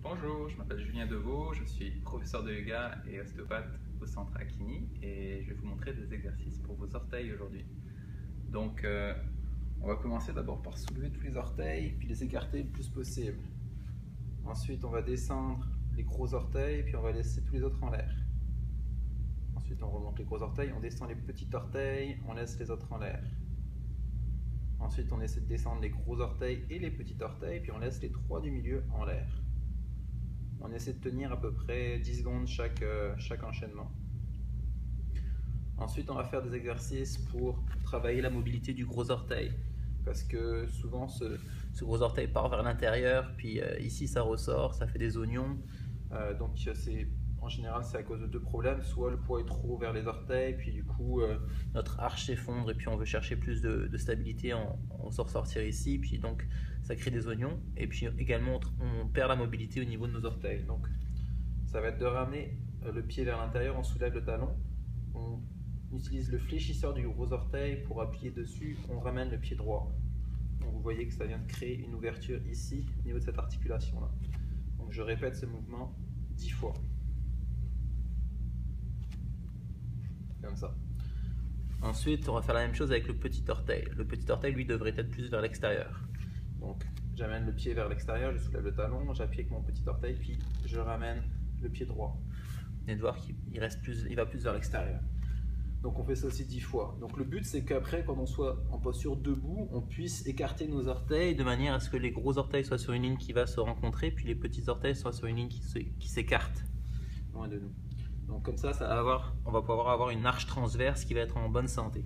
Bonjour, je m'appelle Julien Deveau, je suis professeur de yoga et ostéopathe au centre Akini et je vais vous montrer des exercices pour vos orteils aujourd'hui. Donc, on va commencer d'abord par soulever tous les orteils puis les écarter le plus possible. Ensuite, on va descendre les gros orteils puis on va laisser tous les autres en l'air. Ensuite, on remonte les gros orteils, on descend les petits orteils, on laisse les autres en l'air. Ensuite, on essaie de descendre les gros orteils et les petits orteils puis on laisse les trois du milieu en l'air. On essaie de tenir à peu près 10 secondes chaque enchaînement. Ensuite, on va faire des exercices pour travailler la mobilité du gros orteil. Parce que souvent, ce gros orteil part vers l'intérieur, puis ici ça ressort, ça fait des oignons. Donc en général, c'est à cause de deux problèmes. Soit le poids est trop vers les orteils, puis du coup, notre arche s'effondre et puis on veut chercher plus de stabilité, on sort sortir ici, puis donc ça crée des oignons. Et puis également, on perd la mobilité au niveau de nos orteils. Donc ça va être de ramener le pied vers l'intérieur, on soulève le talon, on utilise le fléchisseur du gros orteil pour appuyer dessus, on ramène le pied droit. Donc vous voyez que ça vient de créer une ouverture ici, au niveau de cette articulation-là. Donc je répète ce mouvement 10 fois. Comme ça. Ensuite, on va faire la même chose avec le petit orteil. Le petit orteil, lui, devrait être plus vers l'extérieur. Donc, j'amène le pied vers l'extérieur, je soulève le talon, j'appuie avec mon petit orteil, puis je ramène le pied droit. Vous venez de voir qu'il va plus vers l'extérieur. Donc, on fait ça aussi 10 fois. Donc, le but, c'est qu'après, quand on soit en posture debout, on puisse écarter nos orteils de manière à ce que les gros orteils soient sur une ligne qui va se rencontrer, puis les petits orteils soient sur une ligne qui s'écarte loin de nous. Donc comme ça, on va pouvoir avoir une arche transverse qui va être en bonne santé.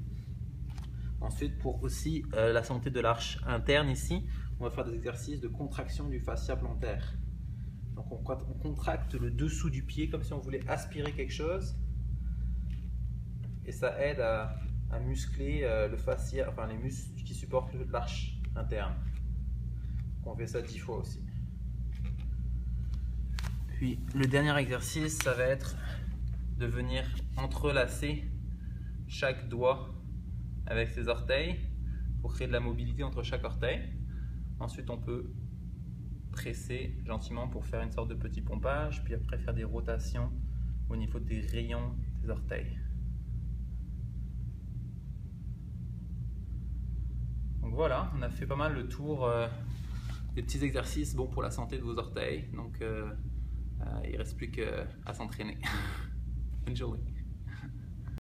Ensuite, pour aussi la santé de l'arche interne ici, on va faire des exercices de contraction du fascia plantaire. Donc on contracte le dessous du pied comme si on voulait aspirer quelque chose. Et ça aide à muscler le fascia, enfin les muscles qui supportent l'arche interne. Donc on fait ça 10 fois aussi. Puis le dernier exercice, ça va être de venir entrelacer chaque doigt avec ses orteils pour créer de la mobilité entre chaque orteil. Ensuite, on peut presser gentiment pour faire une sorte de petit pompage, puis après faire des rotations au niveau des rayons des orteils. Donc voilà, on a fait pas mal le tour des petits exercices bons pour la santé de vos orteils. Donc il ne reste plus qu'à s'entraîner. Enjoy.